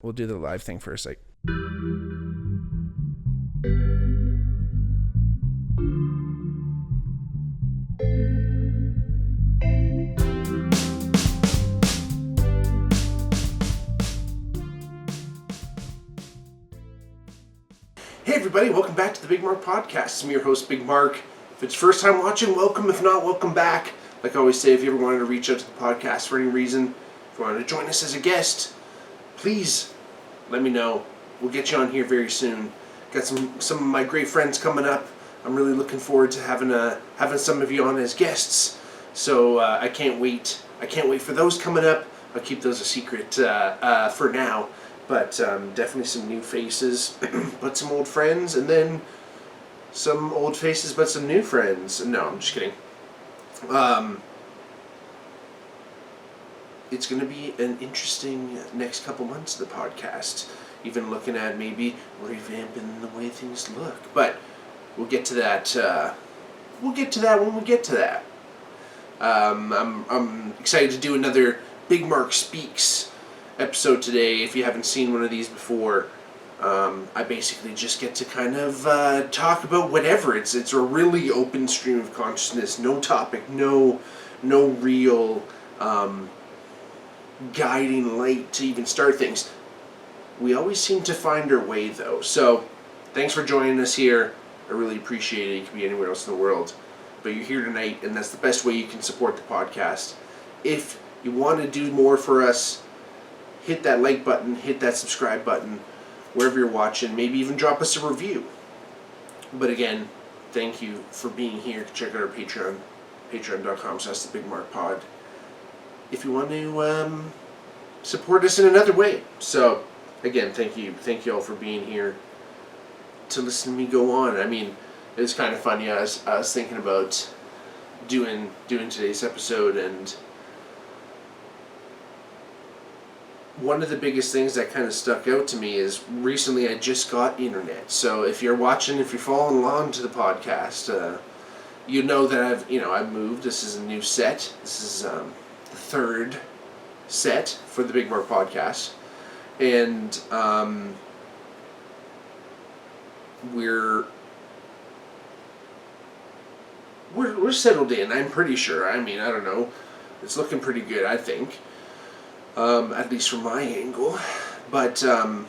we'll do the live thing first. Like, hey everybody, welcome back to the Bigmark podcast. I'm your host, Bigmark. If it's first time watching, welcome. If not, welcome back. Like I always say, if you ever wanted to reach out to the podcast for any reason, if you wanted to join us as a guest, please let me know. We'll get you on here very soon. Got some of my great friends coming up. I'm really looking forward to having some of you on as guests. So I can't wait. I can't wait for those coming up. I'll keep those a secret for now. But definitely some new faces, but some old friends, and then some old faces, but some new friends. No, I'm just kidding. It's going to be an interesting next couple months of the podcast. Even looking at maybe revamping the way things look. But we'll get to that. We'll get to that when we get to that. I'm excited to do another Bigmark Speaks episode today. If you haven't seen one of these before, I basically just get to kind of talk about whatever. It's a really open stream of consciousness. No topic, no real guiding light to even start things. We always seem to find our way though. So thanks for joining us here. I really appreciate it. You could be anywhere else in the world, but you're here tonight, and that's the best way you can support the podcast. If you want to do more for us, hit that like button, hit that subscribe button, wherever you're watching. Maybe even drop us a review. But again, thank you for being here. Check out our Patreon, patreon.com/thebigmarkpod. If you want to support us in another way. So, again, thank you all for being here to listen to me go on. I mean, it was kind of funny. I was thinking about doing today's episode, and one of the biggest things that kind of stuck out to me is recently I just got internet. So if you're watching, if you're following along to the podcast, you know that I've moved. This is a new set. This is the third set for the Bigmark podcast, and we're settled in. I'm pretty sure. I mean, I don't know. It's looking pretty good, I think. At least from my angle. But the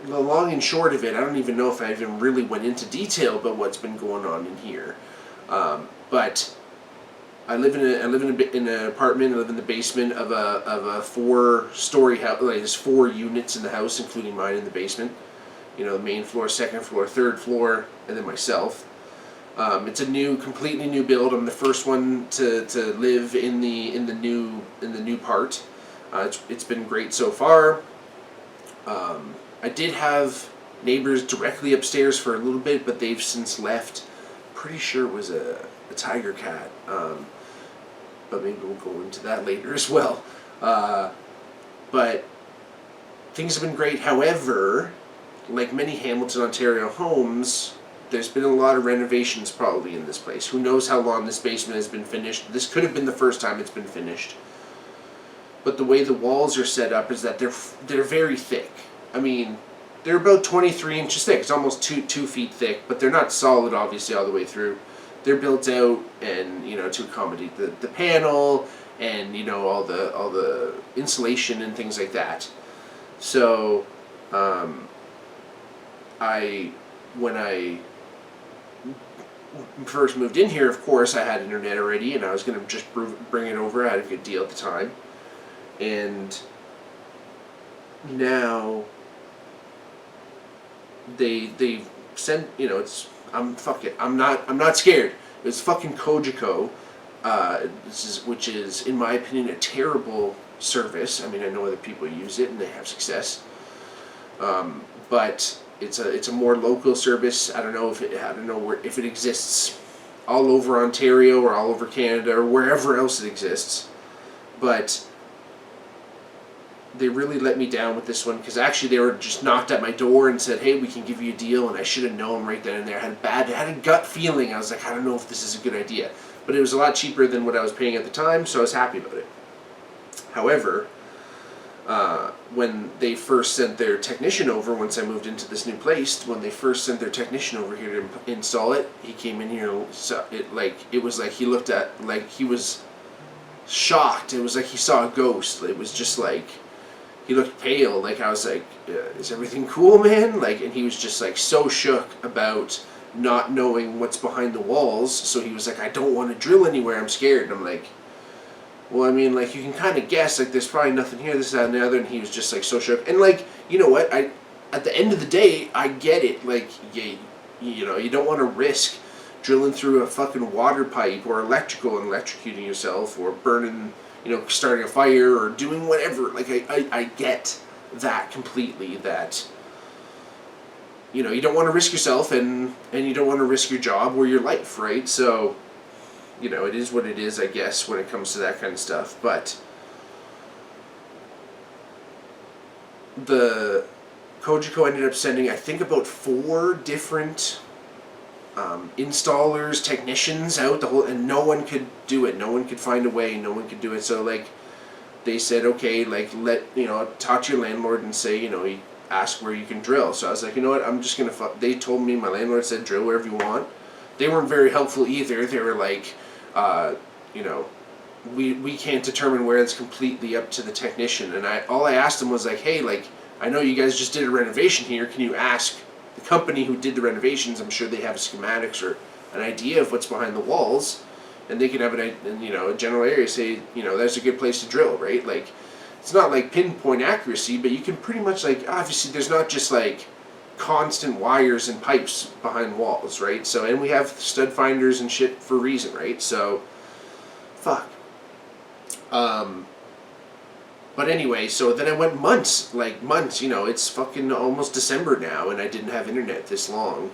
long and short of it, I don't even know if I even really went into detail about what's been going on in here. But I live in an apartment. I live in the basement of a 4-story house. Like, there's 4 units in the house, including mine in the basement. You know, the main floor, second floor, third floor, and then myself. It's a completely new build. I'm the first one to live in the new part. It's been great so far. I did have neighbors directly upstairs for a little bit, but they've since left. Pretty sure it was a tiger cat, but maybe we'll go into that later as well. But things have been great. However, like many Hamilton, Ontario homes, there's been a lot of renovations probably in this place. Who knows how long this basement has been finished. This could have been the first time it's been finished. But the way the walls are set up is that they're very thick. I mean, they're about 23 inches thick. It's almost 2 feet thick, but they're not solid obviously all the way through. They're built out and, to accommodate the panel and, all the insulation and things like that. So, when I first moved in here, of course, I had internet already, and I was going to just bring it over. I had a good deal at the time. And now they sent, I'm not scared. It's fucking Kojiko, which is, in my opinion, a terrible service. I mean, I know other people use it and they have success. But it's a more local service. I don't know if it exists all over Ontario or all over Canada or wherever else it exists. But they really let me down with this one, because actually they were just knocked at my door and said, "Hey, we can give you a deal," and I should have known right then and there. I had a gut feeling. I was like, I don't know if this is a good idea. But it was a lot cheaper than what I was paying at the time, so I was happy about it. However, when they first sent their technician over, once I moved into this new place, when they first sent their technician over here to install it, he came in here, it was like he looked at, like he was shocked. It was like he saw a ghost. It was just like, he looked pale. Like I was like, is everything cool, man? Like, and he was just like so shook about not knowing what's behind the walls. So he was like, I don't want to drill anywhere, I'm scared. And I'm like, well, I mean, like, you can kind of guess, like, there's probably nothing here, this, that, and the other, and he was just, like, so shook. And, like, you know what, at the end of the day, I get it, like, you know, you don't want to risk drilling through a fucking water pipe or electrical and electrocuting yourself or burning, you know, starting a fire or doing whatever. Like, I get that completely, that, you know, you don't want to risk yourself and you don't want to risk your job or your life, right? So, you know, it is what it is, I guess, when it comes to that kind of stuff. But the Kojiko ended up sending, I think, about 4 different installers, technicians out, and no one could do it. No one could find a way. No one could do it. So, like, they said, okay, like, talk to your landlord and say, you know, ask where you can drill. So I was like, you know what, I'm just going to, they told me, my landlord said, drill wherever you want. They weren't very helpful either. They were like, you know, we can't determine where. It's completely up to the technician. And all I asked them was like, hey, like, I know you guys just did a renovation here. Can you ask the company who did the renovations? I'm sure they have schematics or an idea of what's behind the walls, and they can have a general area, say, you know, that's a good place to drill, right? Like, it's not like pinpoint accuracy, but you can pretty much, like, obviously there's not just like constant wires and pipes behind walls, right? So, and we have stud finders and shit for a reason, right? So, fuck. But anyway, so then I went months, you know, it's fucking almost December now, and I didn't have internet this long.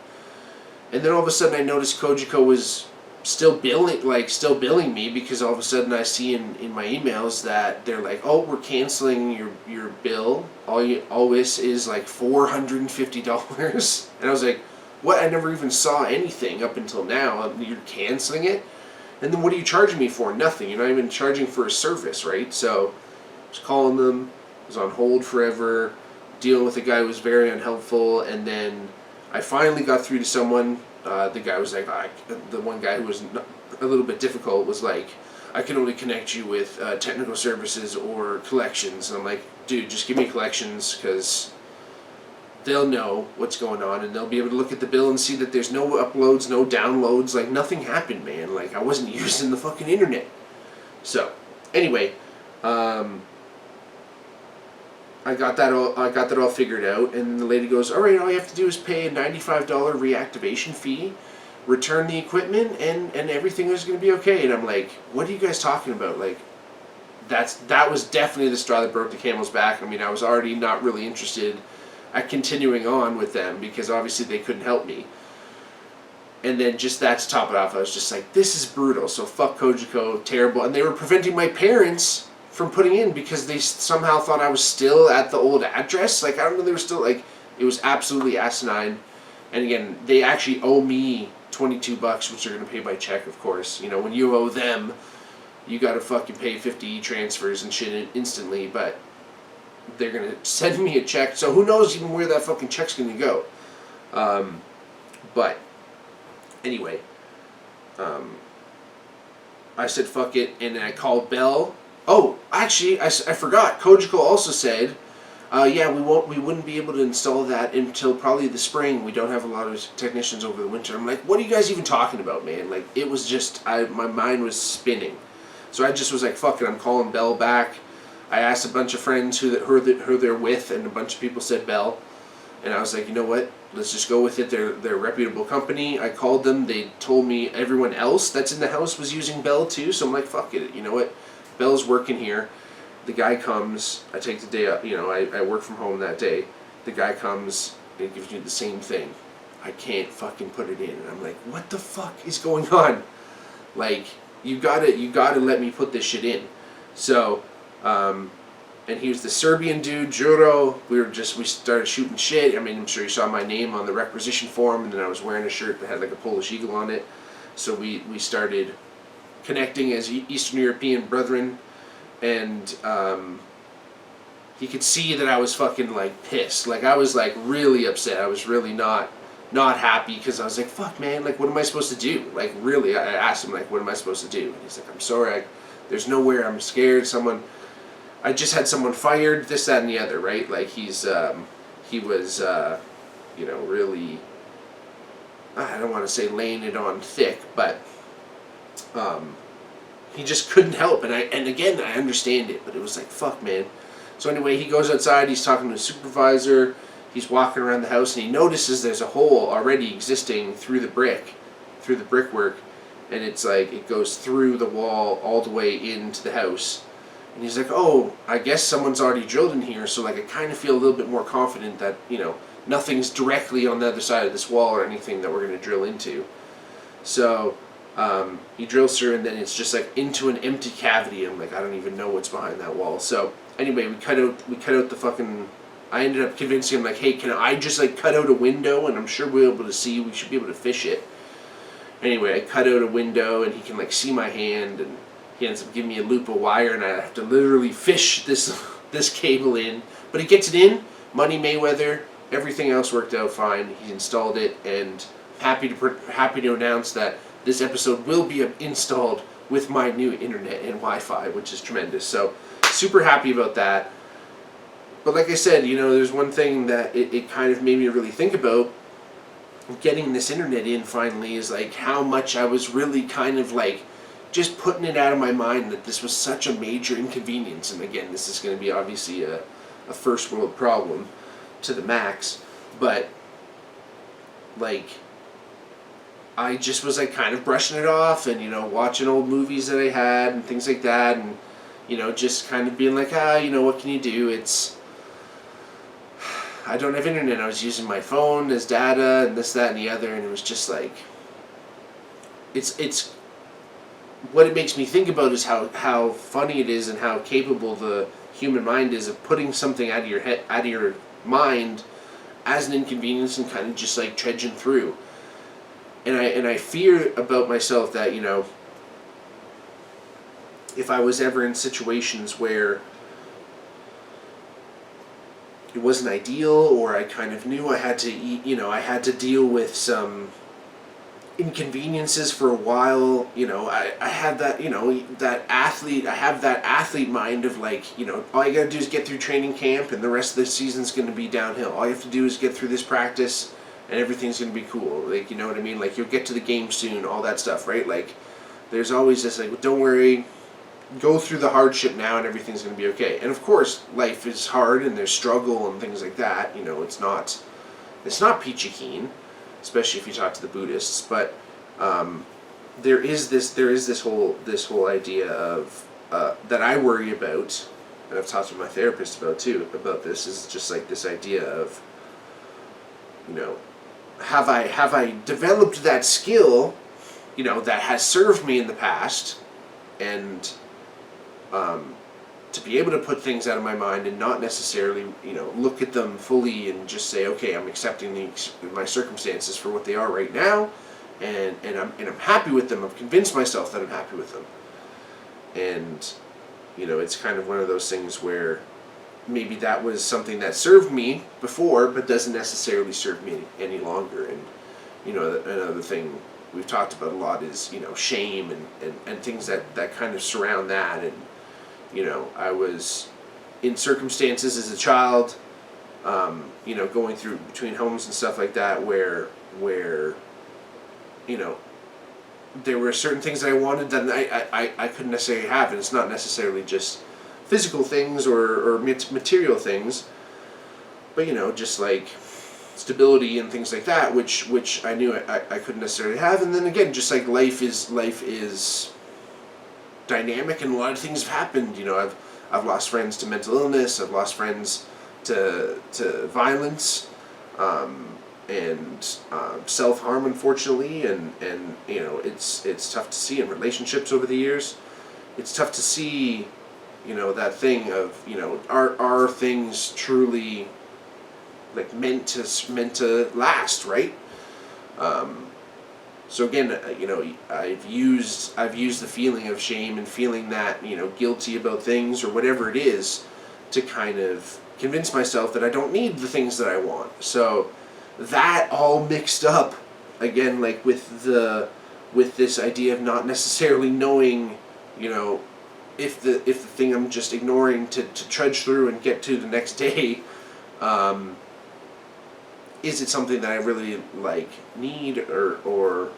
And then all of a sudden I noticed Kojiko was still billing me, because all of a sudden I see in my emails that they're like, oh, we're canceling your bill. All this is like $450. And I was like, what? I never even saw anything up until now. You're canceling it? And then what are you charging me for? Nothing. You're not even charging for a service, right? So I was calling them, was on hold forever, dealing with a guy who was very unhelpful, and then I finally got through to someone. The guy was like, the one guy who was a little bit difficult was like, I can only connect you with technical services or collections. And I'm like, dude, just give me collections, because they'll know what's going on, and they'll be able to look at the bill and see that there's no uploads, no downloads, like nothing happened, man. Like, I wasn't using the fucking internet. So, anyway, I got that all figured out, and the lady goes, all right, all you have to do is pay a $95 reactivation fee, return the equipment, and everything is going to be okay. And I'm like, what are you guys talking about? Like, that was definitely the straw that broke the camel's back. I mean, I was already not really interested at continuing on with them, because obviously they couldn't help me. And then just that to top it off, I was just like, this is brutal. So fuck Kojiko, terrible. And they were preventing my parents from putting in, because they somehow thought I was still at the old address. Like, I don't know, they were still, like, it was absolutely asinine. And again, they actually owe me $22, which they're going to pay by check, of course. You know, when you owe them, you got to fucking pay 50 transfers and shit instantly, but they're going to send me a check. So who knows even where that fucking check's going to go. But anyway, I said fuck it, and then I called Bell. Oh, actually, I forgot. Kojiko also said, yeah, we wouldn't be able to install that until probably the spring. We don't have a lot of technicians over the winter. I'm like, what are you guys even talking about, man? Like, it was just, my mind was spinning. So I just was like, fuck it, I'm calling Bell back. I asked a bunch of friends who they're with, and a bunch of people said Bell. And I was like, you know what? Let's just go with it. They're a reputable company. I called them. They told me everyone else that's in the house was using Bell too. So I'm like, fuck it. You know what? Bell's working here. The guy comes. I take the day up. You know, I work from home that day. The guy comes. And gives me the same thing. I can't fucking put it in. And I'm like, what the fuck is going on? Like, you gotta let me put this shit in. So, and he was the Serbian dude, Juro. We started shooting shit. I mean, I'm sure you saw my name on the requisition form, and then I was wearing a shirt that had like a Polish eagle on it. So we started connecting as Eastern European brethren, and he could see that I was fucking like pissed. Like I was like really upset. I was really not happy because I was like, fuck man, like what am I supposed to do? Like really, I asked him like, what am I supposed to do? And he's like, I'm sorry, there's nowhere. I'm scared. I just had someone fired. This, that, and the other. Right? Like he was, really. I don't want to say laying it on thick, but he just couldn't help. And again, I understand it, but it was like, fuck, man. So anyway, he goes outside. He's talking to his supervisor. He's walking around the house, and he notices there's a hole already existing through the brickwork, and it's like it goes through the wall all the way into the house. And he's like, oh, I guess someone's already drilled in here, so like I kind of feel a little bit more confident that, nothing's directly on the other side of this wall or anything that we're going to drill into. So he drills through, and then it's just like into an empty cavity. I'm like, I don't even know what's behind that wall. So anyway, we cut out the fucking. I ended up convincing him like, hey, can I just like cut out a window, and I'm sure we'll be able to see. We should be able to fish it. Anyway, I cut out a window, and he can like see my hand, and he ends up giving me a loop of wire, and I have to literally fish this cable in. But he gets it in. Money Mayweather. Everything else worked out fine. He installed it, and happy to announce that this episode will be installed with my new internet and Wi-Fi, which is tremendous. So super happy about that. But like I said, there's one thing that it kind of made me really think about getting this internet in finally is like how much I was really kind of like just putting it out of my mind that this was such a major inconvenience. And again, this is going to be obviously a first world problem to the max, but like I just was like kind of brushing it off and watching old movies that I had and things like that, and just kind of being like, what can you do? I don't have internet. I was using my phone as data and this, that, and the other, and it was just like it's what it makes me think about is how funny it is and how capable the human mind is of putting something out of your mind as an inconvenience and kind of just like trudging through. And I fear about myself that if I was ever in situations where it wasn't ideal, or I kind of knew I had to I had to deal with some inconveniences for a while, I had that, I have that athlete mind of like, all you gotta do is get through training camp and the rest of the season's gonna be downhill. All you have to do is get through this practice and everything's gonna be cool. Like, you know what I mean? Like, you'll get to the game soon, all that stuff, right? Like, there's always this like, don't worry, go through the hardship now and everything's gonna be okay. And of course, life is hard and there's struggle and things like that. It's not peachy keen, especially if you talk to the Buddhists, but there is this whole idea of that I worry about, and I've talked to my therapist about too, about this, is just like this idea of, have I developed that skill, that has served me in the past, and to be able to put things out of my mind and not necessarily, look at them fully and just say, okay, I'm accepting my circumstances for what they are right now, and I'm happy with them. I've convinced myself that I'm happy with them. And, it's kind of one of those things where maybe that was something that served me before, but doesn't necessarily serve me any longer. And, another thing we've talked about a lot is, shame and things that kind of surround that. And, I was in circumstances as a child, going through between homes and stuff like that where there were certain things that I wanted that I couldn't necessarily have, and it's not necessarily just physical things or material things, but just like stability and things like that, which I knew I couldn't necessarily have. And then again, just like life is dynamic, and a lot of things have happened. I've lost friends to mental illness. I've lost friends to violence, and self-harm, unfortunately, and it's tough to see in relationships over the years. It's tough to see, that thing of, are things truly like meant to last, right? So again, I've used the feeling of shame and feeling that, guilty about things or whatever it is to kind of convince myself that I don't need the things that I want. So that all mixed up again, like with this idea of not necessarily knowing, if the thing I'm just ignoring to trudge through and get to the next day, is it something that I really need, or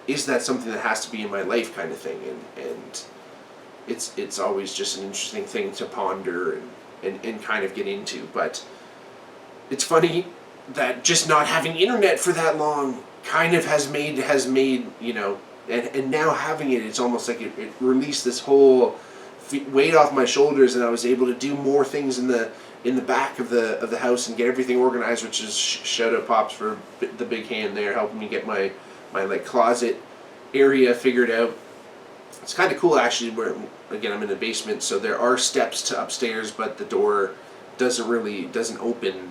is that something that has to be in my life, kind of thing, and it's always just an interesting thing to ponder and kind of get into. But it's funny that just not having internet for that long kind of has made and now having it, it's almost like it released this whole weight off my shoulders, and I was able to do more things in the back of the house and get everything organized, which is shout out Pops for the big hand there, helping me get my closet area figured out. It's kind of cool actually, where again I'm in the basement, so there are steps to upstairs, but the door doesn't open.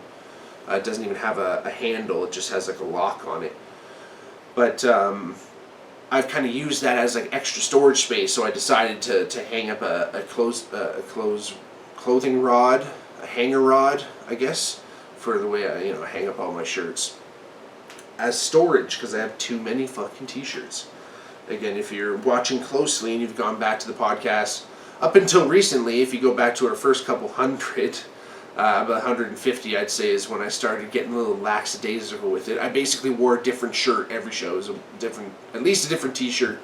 It doesn't even have a handle, it just has like a lock on it. But I've kind of used that as like extra storage space, so I decided to hang up a clothing rod, a hanger rod, I guess, for the way I hang up all my shirts as storage, because I have too many fucking t-shirts. Again, if you're watching closely and you've gone back to the podcast up until recently, if you go back to our first couple hundred, about 150 I'd say is when I started getting a little lackadaisical with it. I basically wore a different shirt every show. It was at least a different t-shirt.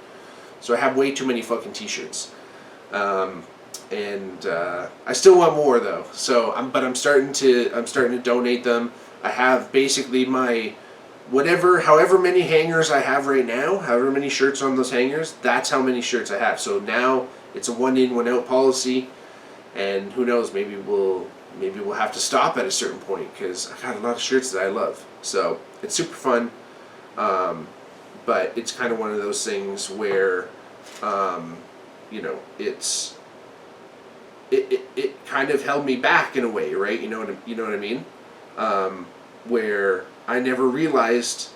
So I have way too many fucking t-shirts. And I still want more though. So I'm starting to donate them. I have basically my however many hangers I have right now, however many shirts on those hangers, that's how many shirts I have. So now it's a one in, one out policy, and who knows, maybe we'll have to stop at a certain point, because I got a lot of shirts that I love. So it's super fun, but it's kind of one of those things where, it kind of held me back in a way, right? You know what I mean? Where I never realized,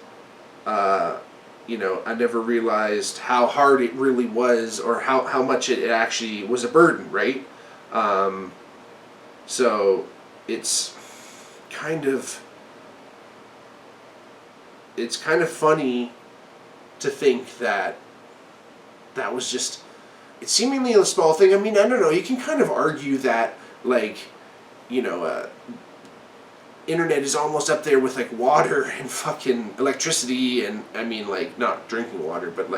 I never realized how hard it really was, or how much it actually was a burden, right? So it's kind of funny to think that was just, it's seemingly a small thing. I mean, I don't know, you can kind of argue that, internet is almost up there with water and fucking electricity, and I mean not drinking water, but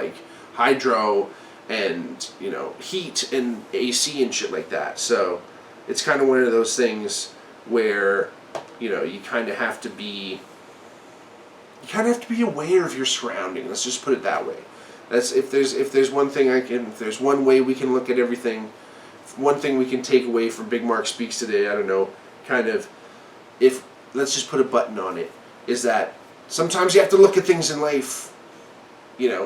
hydro and heat and AC and shit like that. So it's kind of one of those things where you kind of have to be aware of your surroundings. Let's just put it that way. That's if there's one thing if there's one way we can look at everything, one thing we can take away from Bigmark Speaks today, I don't know, kind of, if let's just put a button on it, is that sometimes you have to look at things in life,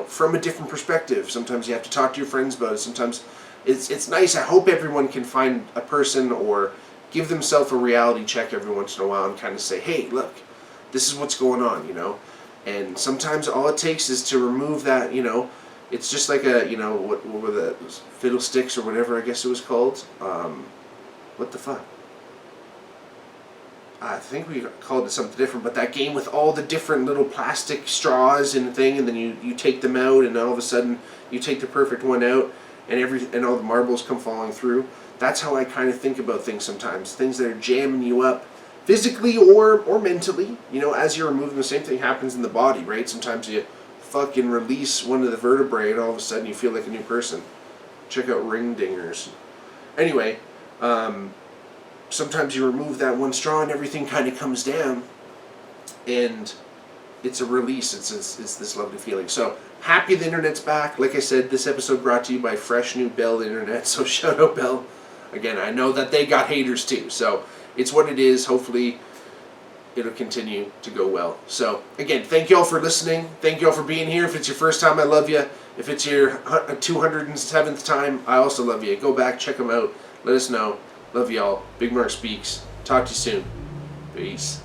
from a different perspective. Sometimes you have to talk to your friends about it. Sometimes it's nice. I hope everyone can find a person or give themselves a reality check every once in a while and kind of say, hey, look, this is what's going on, And sometimes all it takes is to remove that, it's just like what were the fiddlesticks or whatever I guess it was called. What the fuck? I think we called it something different, but that game with all the different little plastic straws and thing, and then you take them out, and all of a sudden you take the perfect one out, and all the marbles come falling through. That's how I kind of think about things sometimes. Things that are jamming you up physically or mentally. As you're removing, the same thing happens in the body, right? Sometimes you fucking release one of the vertebrae, and all of a sudden you feel like a new person. Check out ring dingers. Anyway, sometimes you remove that one straw and everything kind of comes down, and it's a release. It's this lovely feeling. So happy the internet's back. Like I said, this episode brought to you by fresh new Bell Internet. So shout out Bell. Again, I know that they got haters too. So it's what it is. Hopefully it'll continue to go well. So again, thank you all for listening. Thank you all for being here. If it's your first time, I love you. If it's your 207th time, I also love you. Go back, check them out. Let us know. Love y'all. Bigmark Speaks. Talk to you soon. Peace.